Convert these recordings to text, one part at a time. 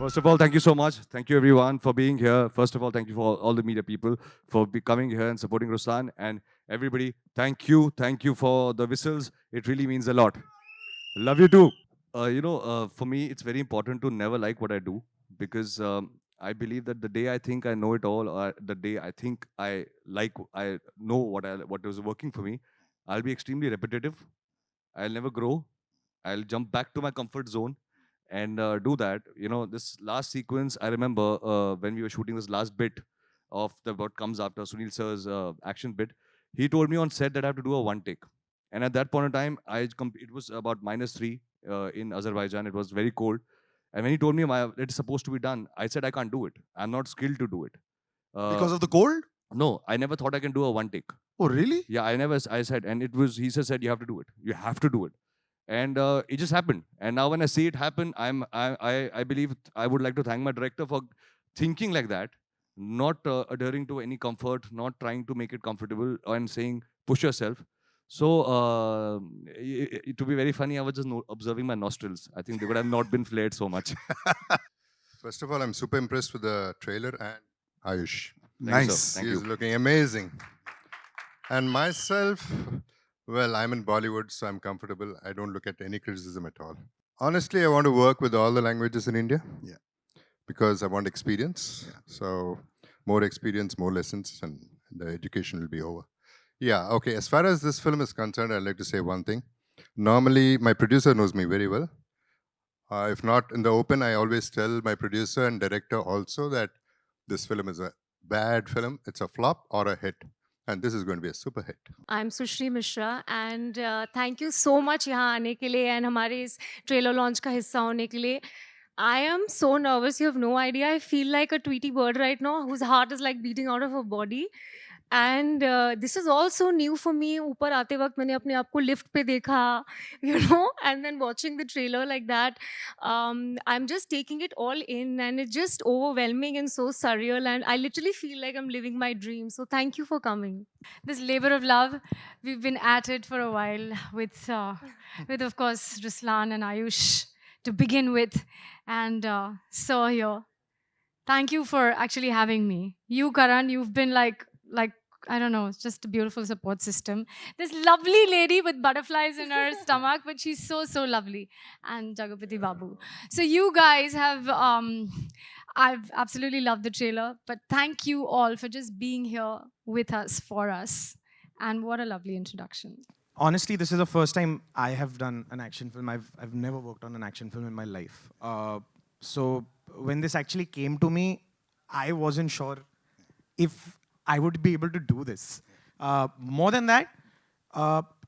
First of all, thank you so much. Thank you everyone for being here. First of all, thank you for all the media people for coming here and supporting Ruslan. And everybody, thank you. Thank you for the whistles. It really means a lot. Love you too. For me, it's very important to never like what I do because I believe that the day I think I know it all, or the day I think I know what was working for me, I'll be extremely repetitive. I'll never grow. I'll jump back to my comfort zone and do that. This last sequence, I remember when we were shooting this last bit of the what comes after Sunil sir's action bit. He told me on set that I have to do a one take. And at that point in time, it was about -3 in Azerbaijan. It was very cold. And when he told me it's supposed to be done, I said I can't do it. I'm not skilled to do it. Uh, Because of the cold? no, I never thought I can do a one take. Oh, really? Yeah, I said, and it was, he just said, you have to do it. You have to do it. And it just happened. And now when I see it happen, I believe I would like to thank my director for thinking like that, not adhering to any comfort, not trying to make it comfortable and saying, push yourself. So, to be very funny, I was just observing my nostrils. I think they would have not been flared so much. First of all, I'm super impressed with the trailer and Ayush. Thank you, sir. Nice. Thank He's you. looking amazing. And myself, well, I'm in Bollywood, so I'm comfortable. I don't look at any criticism at all. Honestly, I want to work with all the languages in India. Yeah. Because I want experience. So more experience, more lessons, and the education will be over. Yeah, okay. As far as this film is concerned, I'd like to say one thing. Normally, my producer knows me very well. If not in the open, I always tell my producer and director also that this film is a bad film, it's a flop or a hit. And this is going to be a super hit. I'm Sushrii Mishraa and thank you so much यहाँ आने के लिए and हमारे इस trailer launch का हिस्सा होने के लिए. I am so nervous, you have no idea. I feel like a Tweety bird right now whose heart is like beating out of her body. And this is also new for me. ऊपर आते वक्त मैंने अपने आप को lift पे देखा, and then watching the trailer like that. I'm just taking it all in and it's just overwhelming and so surreal. And I literally feel like I'm living my dream. So thank you for coming. This labor of love, we've been at it for a while with of course, Ruslaan and Aayush to begin with. And so here, thank you for actually having me. You, Karan, you've been like, I don't know, it's just a beautiful support system. This lovely lady with butterflies in her stomach, but she's so, so lovely. And Jagapathi Babu. So you guys have, I've absolutely loved the trailer, but thank you all for just being here with us, for us. And what a lovely introduction. Honestly, this is the first time I have done an action film. I've never worked on an action film in my life. So when this actually came to me, I wasn't sure if I would be able to do this. More than that,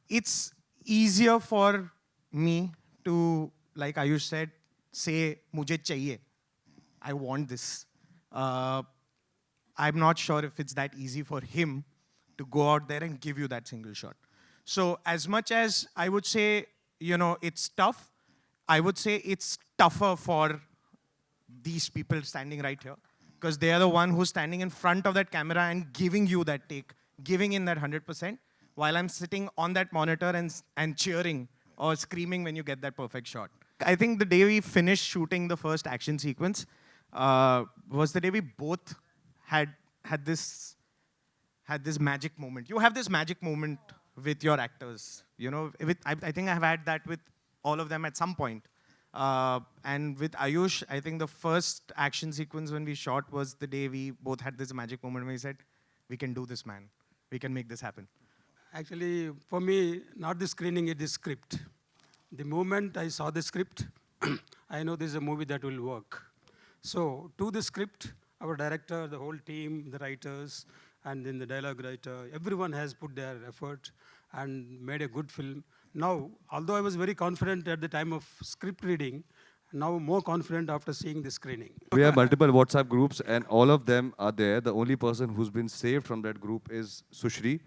it's easier for me to, like Aayush said, say, "Mujhe chahiye." I want this. I'm not sure if it's that easy for him to go out there and give you that single shot. So as much as I would say, it's tough, I would say it's tougher for these people standing right here, because they are the one who's standing in front of that camera and giving you that take, giving in that 100%, while I'm sitting on that monitor and cheering or screaming when you get that perfect shot. I think the day we finished shooting the first action sequence was the day we both had this magic moment. You have this magic moment with your actors. I think I've had that with all of them at some point. And with Aayush, I think the first action sequence when we shot was the day we both had this magic moment where we said, we can do this, man. We can make this happen. Actually, for me, not the screening, it's the script. The moment I saw the script, I know this is a movie that will work. So, to the script, our director, the whole team, the writers, and then the dialogue writer, everyone has put their effort and made a good film. Now, although I was very confident at the time of script reading, now more confident after seeing the screening. We have multiple WhatsApp groups and all of them are there. The only person who's been saved from that group is Sushrii,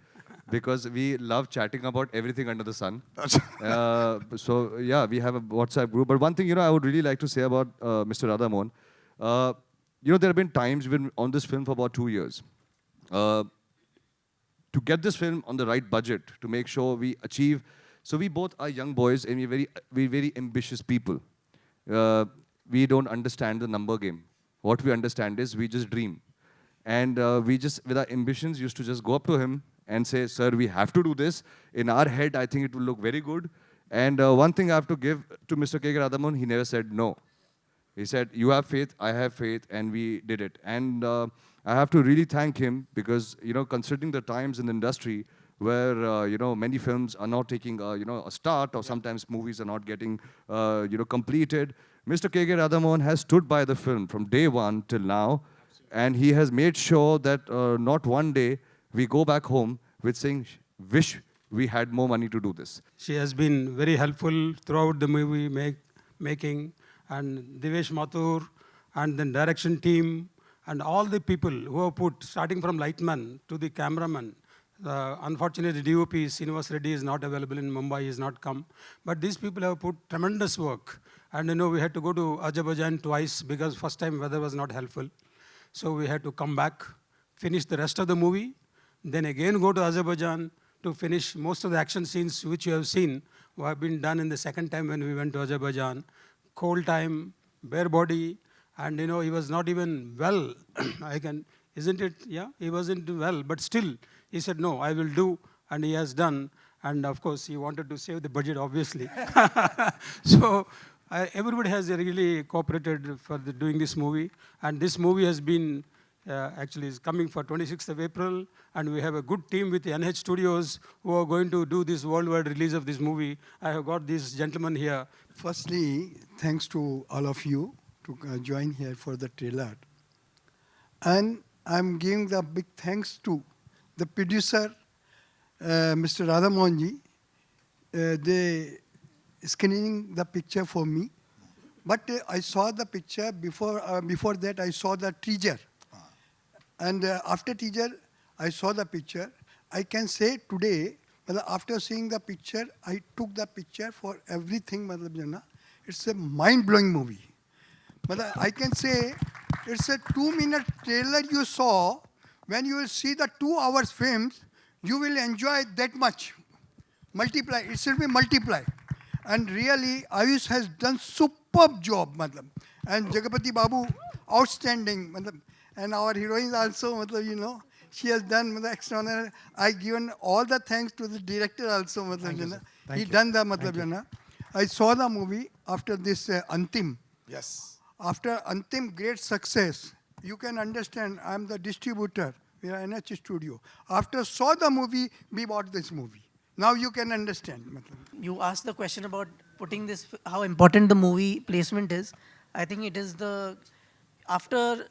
because we love chatting about everything under the sun. So yeah, we have a WhatsApp group. But one thing, I would really like to say about Mr. Radhamon, there have been times we've been on this film for about 2 years. To get this film on the right budget, to make sure we achieve. So we both are young boys and we're very ambitious people. we don't understand the number game. What we understand is we just dream. And we just, with our ambitions, used to just go up to him and say, sir, we have to do this. In our head, I think it will look very good. And one thing I have to give to Mr. K. Radhamon, he never said no. He said, you have faith, I have faith, and we did it. And I have to really thank him because, you know, considering the times in the industry where, you know, many films are not taking, you know, a start, or sometimes movies are not getting, you know, completed, Mr. K. Radhamon has stood by the film from day one till now. And he has made sure that not one day we go back home with saying, wish we had more money to do this. She has been very helpful throughout the movie making, and Devesh Mathur, and then direction team, and all the people who have put, starting from lightman to the cameraman. Unfortunately, DOP Srinivas Reddy is not available in Mumbai, he has not come. But these people have put tremendous work. And you know, we had to go to Azerbaijan twice because first time weather was not helpful. So we had to come back, finish the rest of the movie, then again go to Azerbaijan to finish most of the action scenes which you have seen have been done in the second time when we went to Azerbaijan. Cold time, bare body, and you know, he was not even well. Isn't it? Yeah, he wasn't well, but still, he said, no, I will do, and he has done. And of course, he wanted to save the budget, obviously. So, everybody has really cooperated for doing this movie. And this movie has been, actually is coming for 26th of April. And we have a good team with NH Studios who are going to do this worldwide release of this movie. I have got these gentlemen here. Firstly, thanks to all of you to join here for the trailer. And I'm giving the big thanks to the producer, Mr. Radhamohanji. They screening the picture for me. But I saw the picture before that I saw the teaser. And after teaser, I saw the picture. I can say today, after seeing the picture, I took the picture for everything. It's a mind-blowing movie. I can say it's a 2-minute trailer you saw. When you will see the 2 hours films, you will enjoy that much. Multiply, it should be multiplied. And really, Aayush has done superb job. And Jagapathi Babu, outstanding. And our heroines also, you know, she has done extraordinary. I given all the thanks to the director also. He done the I saw the movie after this Antim. Yes. After Antim great success, you can understand, I'm the distributor. We are NH Studio. After saw the movie, we bought this movie. Now you can understand. You asked the question about putting this, how important the movie placement is. I think it is after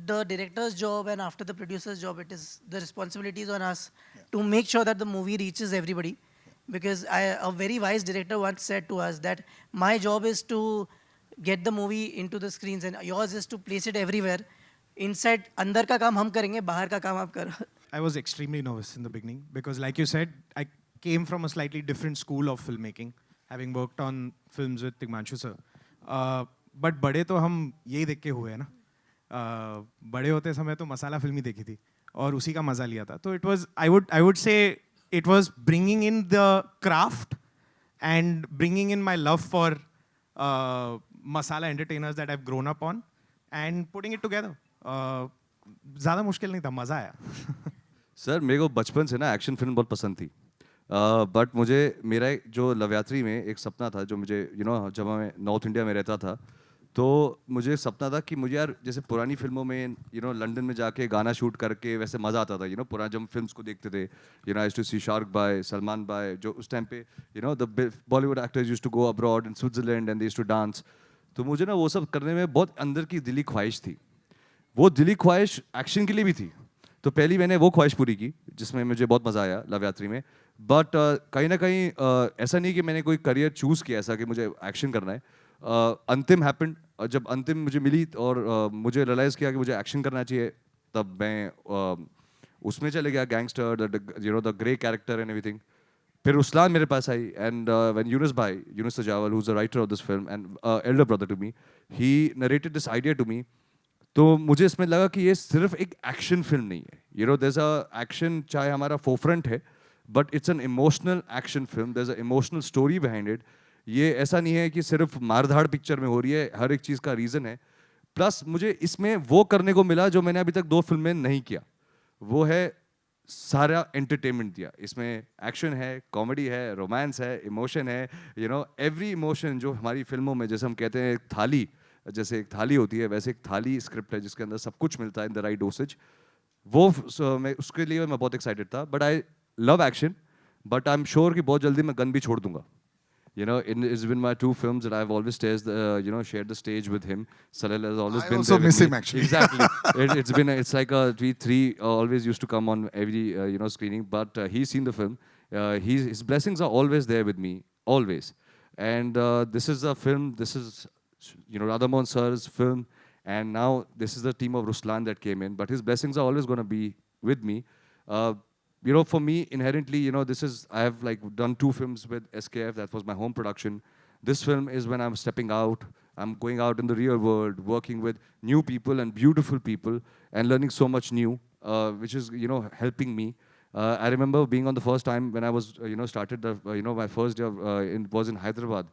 the director's job and after the producer's job, it is the responsibilities on us to make sure that the movie reaches everybody. Because a very wise director once said to us that my job is to get the movie into the screens and yours is to place it everywhere. Inside, andar ka kaam hum karenge, bahar ka kaam aap karo. I was extremely nervous in the beginning because, like you said, I came from a slightly different school of filmmaking, having worked on films with Tigmanshu sir. But बड़े तो हम यही देख के हुए हैं ना. बड़े होते समय तो मसाला फिल्म ही देखी थी और उसी का मजा लिया था. तो it was, I would say, it was bringing in the craft and bringing in my love for masala entertainers that I've grown up on and putting it together. ज़्यादा मुश्किल नहीं था, मज़ा आया. सर मेरे को बचपन से ना एक्शन फिल्म बहुत पसंद थी. बट मुझे मेरा जो लवयात्री में एक सपना था जो मुझे जब मैं नॉर्थ इंडिया में रहता था तो मुझे सपना था कि मुझे यार जैसे पुरानी फिल्मों में लंदन में जाके गाना शूट करके वैसे मज़ा आता था. पुराना जब फिल्म्स को देखते थे I used to see Shahrukh भाई, सलमान भाई, जो उस टाइम पे the Bollywood actors used to go abroad in Switzerland and they used to dance. तो मुझे ना वो सब करने में बहुत अंदर की दिली ख्वाहिश थी. वो दिली ख्वाहिश एक्शन के लिए भी थी. तो पहली मैंने वो ख्वाहिश पूरी की जिसमें मुझे बहुत मज़ा आया लवयात्री में. बट कहीं ना कहीं ऐसा नहीं कि मैंने कोई करियर चूज़ किया ऐसा कि मुझे एक्शन करना है. अंतिम हैपेंड. जब अंतिम मुझे मिली और मुझे रियलाइज़ किया कि मुझे एक्शन करना चाहिए तब मैं उसमें चले गया. Gangster, the grey character and everything. फिर रुसलान मेरे पास आई and when Yunus Sajawal who is the writer of this film and elder brother to me, he narrated this idea to me. तो मुझे इसमें लगा कि ये सिर्फ एक एक्शन फिल्म नहीं है. देयर इज अ एक्शन चाहे हमारा फोरफ्रंट है, but it's an emotional action film. There's an emotional story behind it. ये ऐसा नहीं है कि सिर्फ मारधाड़ पिक्चर में हो रही है, हर एक चीज़ का रीज़न है। प्लस मुझे इसमें वो करने को मिला जो मैंने अभी तक 2 फिल्म में नहीं किया, वो है सारा एंटरटेनमेंट दिया। इसमें एक्शन है, कॉमेडी है, रोमांस है, इमोशन है, एवरी इमोशन जो हमारी फिल्मों में, जैसे हम कहते हैं एक थाली, जैसे एक थाली होती है, वैसे एक थाली स्क्रिप्ट है जिसके अंदर सब कुछ मिलता है इन द राइट डोसेज। मैं उसके लिए मैं बहुत एक्साइटेड था। But I love action, but I am sure कि बहुत जल्दी मैं गन भी छोड़ दूंगा। It's been my 2 films that I've always shared the stage with him. Salil has always I been also there with miss me. him, actually. Exactly. It's like we three always used to come on every screening. But he's seen the film. His blessings are always there with me, always. And this is a film. This is Radhamohan sir's film, and now this is the team of Ruslaan that came in. But his blessings are always going to be with me. For me, inherently, I have like done 2 films with SKF. That was my home production. This film is when I'm stepping out. I'm going out in the real world, working with new people and beautiful people, and learning so much new, which is, helping me. I remember being on the first time when I was, started the, my first day was in Hyderabad.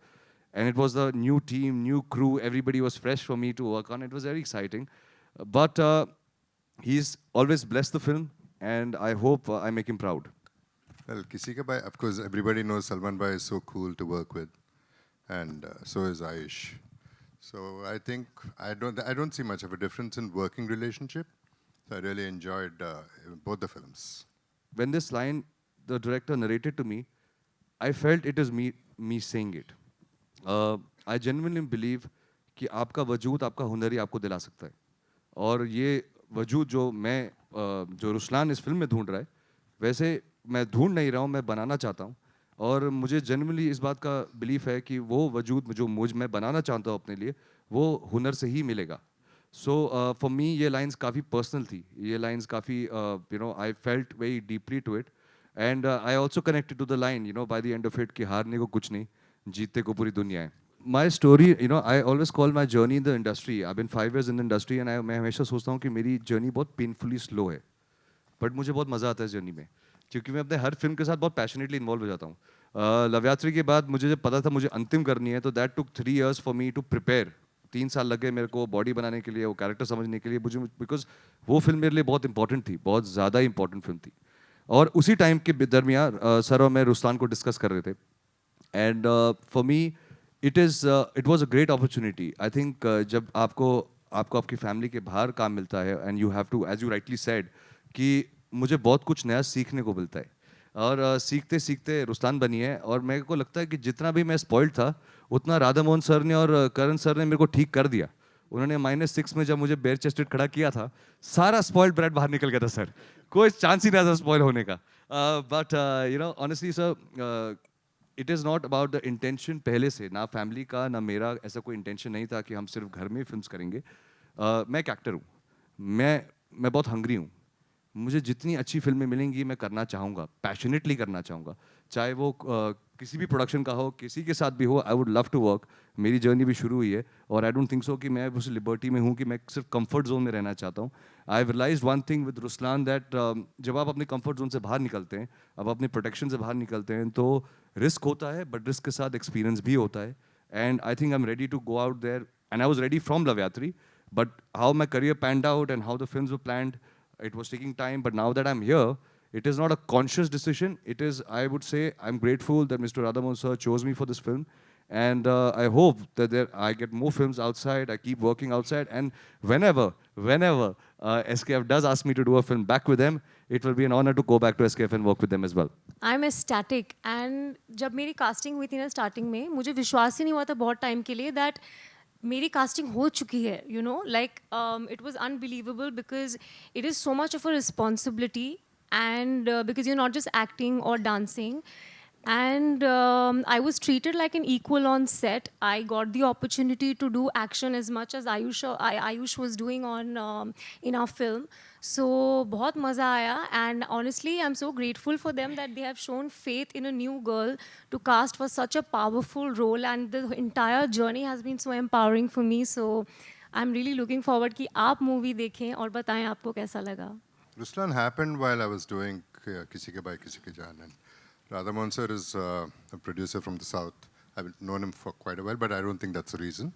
And it was a new team, new crew. Everybody was fresh for me to work on. It was very exciting. But he's always blessed the film. And I hope I make him proud. Well, Kisi Ka Bhai, of course, everybody knows Salman Bhai is so cool to work with, and so is Aayush. So I think I don't see much of a difference in working relationship. So I really enjoyed both the films. When this line the director narrated to me, I felt it is me saying it. I genuinely believe कि आपका वजूद, आपका हुनर ही आपको दिला सकता है। और ये वजूद जो रुस्लान इस फिल्म में ढूंढ रहा है, वैसे मैं ढूंढ नहीं रहा हूँ, मैं बनाना चाहता हूँ। और मुझे जनरली इस बात का बिलीफ है कि वो वजूद जो मैं बनाना चाहता हूँ अपने लिए, वो हुनर से ही मिलेगा। सो फॉर मी ये लाइंस काफ़ी पर्सनल थी, ये लाइंस काफ़ी I felt very deeply to it, and I also connected to the line by the end of it कि हारने को कुछ नहीं, जीतने को पूरी दुनिया है। My story, I always call my journey in the industry. I've been 5 years in the industry, and मैं हमेशा सोचता हूँ कि मेरी जर्नी बहुत पेनफुली स्लो है, बट मुझे बहुत मज़ा आता है इस जर्नी में, क्योंकि मैं अपने हर फिल्म के साथ बहुत पैशनेटली इन्वॉल्व हो जाता हूँ। लवयात्री के बाद मुझे जब पता था मुझे अंतिम करनी है, तो that took 3 years for me to prepare. 3 साल लगे मेरे को बॉडी बनाने के लिए, वो कैरेक्टर समझने के लिए मुझे, बिकॉज वो फिल्म मेरे लिए बहुत इंपॉर्टेंट थी, बहुत ज़्यादा इंपॉर्टेंट फिल्म थी। और उसी टाइम के दरमियान सर और मैं रुस्लान को डिस्कस कर रहे थे, and for me it was a great opportunity. I think जब आपको आपकी फैमिली के बाहर काम मिलता है, and you have to, as you rightly said, कि मुझे बहुत कुछ नया सीखने को मिलता है, और सीखते सीखते रुस्लान बनी है। और मेरे को लगता है कि जितना भी मैं स्पॉइल्ड था, उतना राधामोहन सर ने और करण सर ने मेरे को ठीक कर दिया। उन्होंने -6 में जब मुझे बेयर चेस्टेड खड़ा किया था, सारा स्पॉइल्ड ब्रेड बाहर निकल गया था सर, कोई चांस ही नहीं था स्पॉइल होने का। But honestly sir, it is not about the intention. पहले से ना फैमिली का ना मेरा ऐसा कोई इंटेंशन नहीं था कि हम सिर्फ घर में फिल्म्स करेंगे। मैं एक एक्टर हूँ, मैं बहुत हंग्री हूँ। मुझे जितनी अच्छी फिल्में मिलेंगी मैं करना चाहूँगा, पैशनेटली करना चाहूँगा, चाहे वो किसी भी प्रोडक्शन का हो, किसी के साथ भी हो। I would love to work. मेरी जर्नी भी शुरू हुई है, और आई डोंट थिंक सो कि मैं उस लिबर्टी में हूँ कि मैं सिर्फ कंफर्ट जोन में रहना चाहता हूँ। I have realised one thing with Ruslaan, that जब आप अपने कंफर्ट जोन से बाहर निकलते हैं, अब अपने प्रोटेक्शन से बाहर निकलते हैं, तो रिस्क होता है, बट रिस्क के साथ एक्सपीरियंस भी होता है। And I think I am ready to go out there, and I was ready from Loveyatri, but how my career panned out and how the films were planned, it was taking time. But now that I'm here, it is not a conscious decision. It is, I would say, I'm grateful that Mr. Radhamohan sir chose me for this film. And I hope that I get more films outside. I keep working outside. And whenever SKF does ask me to do a film back with them, it will be an honor to go back to SKF and work with them as well. I'm ecstatic. And जब मेरी casting हुई थी ना starting में, मुझे विश्वास ही नहीं हुआ था बहुत time के लिए that मेरी कास्टिंग हो चुकी है, like it was unbelievable, because it is so much of a responsibility, and because you not just acting और dancing, and I was treated like an equal on set. I got the opportunity to do action as much as Aayush was doing on in our film. So बहुत मज़ा आया, and honestly I'm so grateful for them that they have shown faith in a new girl to cast for such a powerful role, and the entire journey has been so empowering for me. So I'm really looking forward कि आप movie देखें और बताएं आपको कैसा लगा. Ruslan happened while I was doing Kisi Ke Bhai Kisi Ke Jaan, and Radhamohan sir is a producer from the south, I've known him for quite a while, but I don't think that's the reason.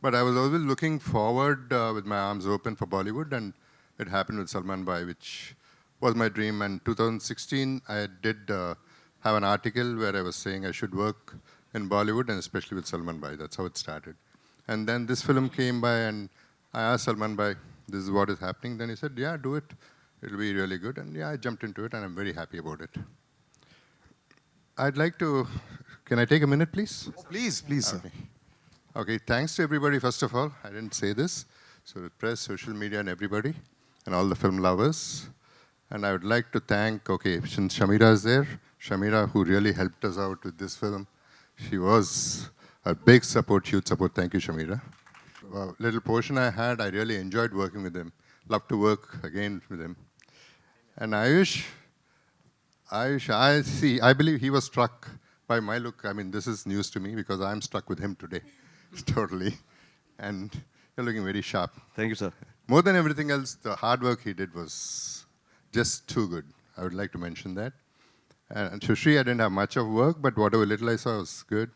But I was always looking forward with my arms open for Bollywood, and it happened with Salman Bhai, which was my dream. And 2016, I did have an article where I was saying I should work in Bollywood, and especially with Salman Bhai. That's how it started. And then this film came by, and I asked Salman Bhai, this is what is happening. Then he said, yeah, do it. It'll be really good. And yeah, I jumped into it, and I'm very happy about it. I'd like to, can I take a minute, please? Oh, please, please, sir. Okay. Okay, thanks to everybody, first of all. I didn't say this. So the press, social media, and everybody, and all the film lovers. And I would like to thank, okay, since Shamira is there, Shamira, who really helped us out with this film. She was a big support, huge support. Thank you, Shamira. Little portion I had, I really enjoyed working with him. Love to work again with him. And Aayush, I believe he was struck by my look. I mean, this is news to me because I'm struck with him today, totally. And you're looking very sharp. Thank you, sir. More than everything else, the hard work he did was just too good. I would like to mention that. And Sushrii, I didn't have much of work, but whatever little I saw was good.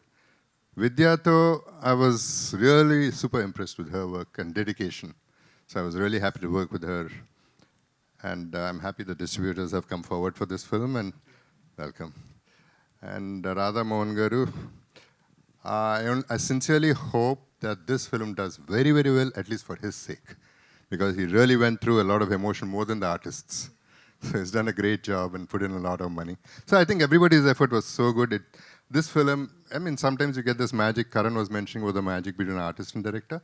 Vidya, though, I was really super impressed with her work and dedication. So I was really happy to work with her. And I'm happy the distributors have come forward for this film, and welcome. And Radha Mohan Garu, I sincerely hope that this film does very, very well, at least for his sake, because he really went through a lot of emotion, more than the artists. So he's done a great job and put in a lot of money. So I think everybody's effort was so good. This film, I mean, sometimes you get this magic. Karan was mentioning about the magic between artist and director.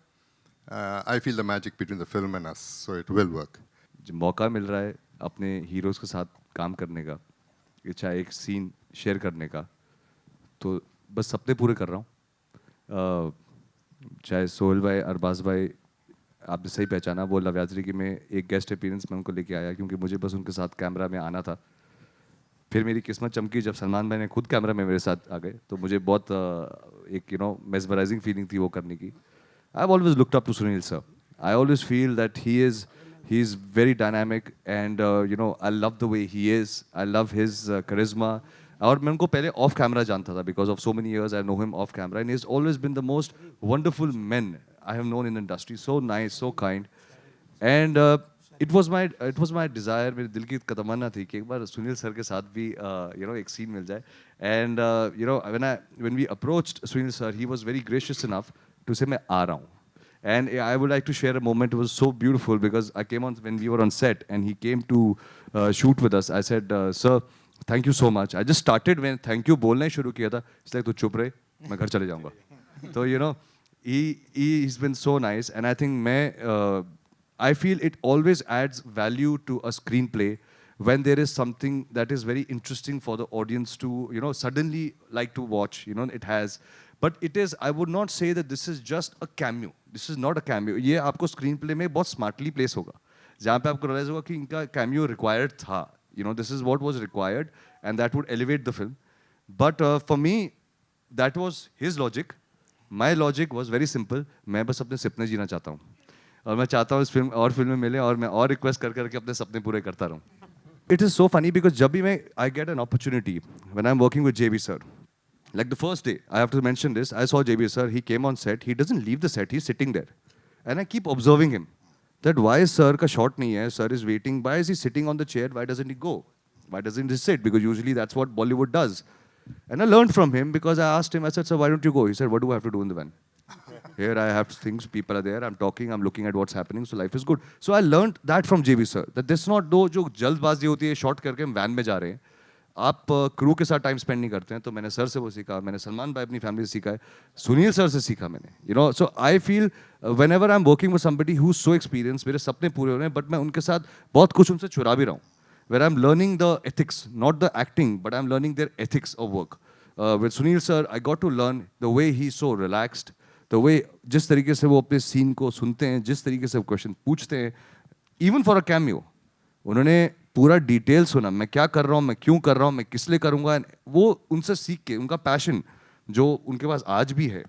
I feel the magic between the film and us, so it will work. जब मौका मिल रहा है अपने heroes के साथ काम करने का, चाहे एक सीन शेयर करने का, तो बस सपने पूरे कर रहा हूँ. चाहे सोहेल भाई, अरबाज भाई, आपने सही पहचाना, वो लव्याजरी की मैं एक गेस्ट अपीयरेंस में उनको लेके आया क्योंकि मुझे बस उनके साथ कैमरा में आना था. फिर मेरी किस्मत चमकी जब सलमान भाई ने खुद कैमरा में मेरे साथ आ गए, तो मुझे बहुत एक मेस्मराइजिंग फीलिंग थी वो करने की. I have always looked up to Sunil sir. I always feel that he is very dynamic, and I love the way he is. I love his charisma. और मैं उनको पहले off camera जानता था because of so many years I know him off camera, and he's always been the most wonderful men I have known in the industry. So nice, so kind, and it was my desire, मेरे दिल की तमन्ना थी कि एक बार Sunil sir के साथ भी एक scene मिल जाए. And when we approached Sunil sir, he was very gracious enough to say मैं आ रहा हूँ. And I would like to share a moment. It was so beautiful because I came on when we were on set, and he came to shoot with us. I said, "Sir, thank you so much." I just started when thank you बोलना ही शुरू किया था. It's like तू चुप रहे, मैं घर चले जाऊँगा. So he's been so nice, and I think I feel it always adds value to a screenplay when there is something that is very interesting for the audience to suddenly like to watch. It has. But it is, I would not say that this is just a cameo. This is not a cameo. ये आपको screen play में बहुत smartly place होगा, जहाँ पे आपको realise होगा कि इनका कैमियो रिक्वायर्ड था. This is what was required, and that would elevate the film. But for me, that was his logic. My logic was very simple. मैं बस अपने सपने जीना चाहता हूँ, और मैं चाहता हूँ इस फिल्म और फिल्में मिले, और मैं और रिक्वेस्ट करके अपने सपने पूरे करता रहूँ. It is so funny because जब भी I get an opportunity when I'm working with JB sir. Like the first day, I have to mention this, I saw JB sir, he came on set, he doesn't leave the set, he's sitting there. And I keep observing him, that why sir ka shot nahi hai, sir is waiting, why is he sitting on the chair, why doesn't he go? Why doesn't he sit? Because usually that's what Bollywood does. And I learned from him because I asked him, I said, sir, why don't you go? He said, what do I have to do in the van? Here I have things, people are there, I'm talking, I'm looking at what's happening, so life is good. So I learned that from JB sir, that this not do जो जल्दबाजी होती है, shot करके हम van में जा रहे हैं, आप क्रू के साथ टाइम स्पेंड नहीं करते हैं. तो मैंने सर से वो सीखा, मैंने सलमान भाई अपनी फैमिली से सीखा है, सुनील सर से सीखा मैंने. So I feel whenever I am working with somebody who is so experience, मेरे सपने पूरे हो रहे हैं, बट मैं उनके साथ बहुत कुछ उनसे चुरा भी रहा हूँ. Where I am learning the ethics, not the acting, but I am learning their ethics of work. With Sunil sir I got to learn the way he so relaxed, the way जिस तरीके से वो अपने सीन को सुनते हैं, जिस तरीके से क्वेश्चन पूछते हैं, इवन फॉर अ कैमियो उन्होंने पूरा डिटेल सुना, मैं क्या कर रहा हूँ, मैं क्यों कर रहा हूँ, मैं किस लिए करूँगा. वो उनसे सीख के उनका पैशन जो उनके पास आज भी है,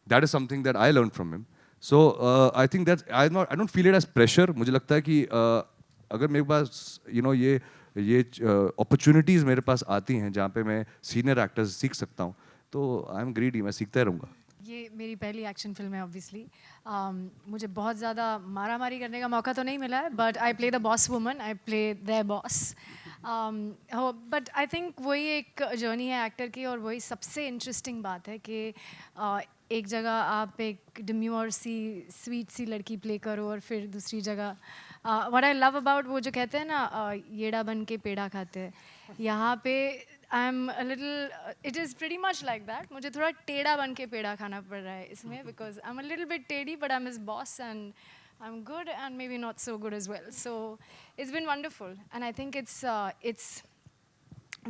that is something that I learn from him. So I think that I don't feel it as pressure. मुझे लगता है कि अगर मेरे पास ये अपॉर्चुनिटीज़ मेरे पास आती हैं जहाँ पे मैं सीनियर एक्टर्स सीख सकता हूँ, तो आई एम ग्रीडी, मैं सीखता रहूँगा. ये मेरी पहली एक्शन फिल्म है ऑब्वियसली. मुझे बहुत ज़्यादा मारा मारी करने का मौका तो नहीं मिला है, but I play the boss woman, I play there boss. But I think वही एक जर्नी है एक्टर की, और वही सबसे इंटरेस्टिंग बात है कि एक जगह आप एक डिम्यूर सी स्वीट सी लड़की प्ले करो, और फिर दूसरी जगह व्हाट आई लव अबाउट, वो जो कहते हैं ना येड़ा बन के पेड़ा खाते हैं, यहाँ पे आई am a little, it is pretty much like that. मुझे थोड़ा टेढ़ा बन के पेड़ा खाना पड़ रहा है इसमें, because I am a little bit टेढ़ी, but I am his boss and I'm good and maybe not so good as well. So it's been wonderful, and I think it's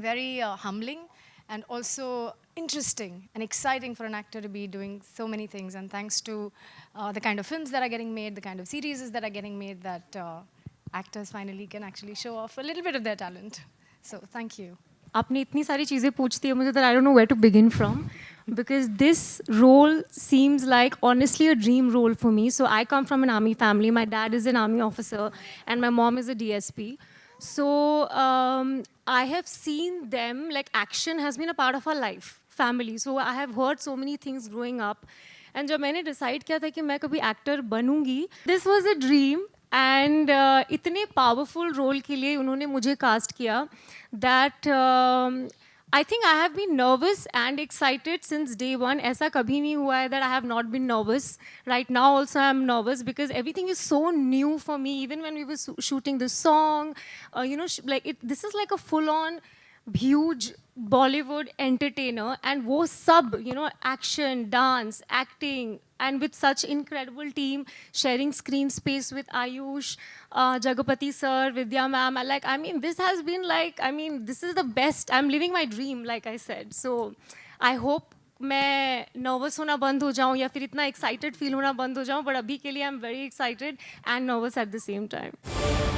very humbling and also interesting and exciting for an actor to be doing so many things. And thanks to the kind of films that are getting made, the kind of series that are getting made, that actors finally can actually show off a little bit of their talent. So thank you. आपने इतनी सारी चीज़ें पूछती है मुझे, that I don't know where to begin from, because this role seems like honestly a dream role for me. So I come from an army family. My dad is an army officer and my mom is a DSP. So I have seen them, like action has been a part of our life, family. So I have heard so many things growing up. And जब मैंने decide किया था कि मैं कभी actor बनूंगी, this was a dream. And इतने powerful role के लिए उन्होंने मुझे कास्ट किया that I think I have been nervous and excited since day one. ऐसा कभी नहीं हुआ है that I have not been nervous. Right now also I am nervous because everything is so new for me. Even when we were shooting this song, you know, like it, this is like a full on huge Bollywood entertainer, and wo sab, you know, action, dance, acting, and with such incredible team, sharing screen space with Aayush, Jagapathi sir, Vidya ma'am. I mean, this has been like, I mean, this is the best. I'm living my dream, like I said. So I hope मैं nervous होना बंद हो जाऊँ या फिर इतना excited feel होना बंद हो जाऊँ, बट अभी के लिए I am very excited and nervous at the same time.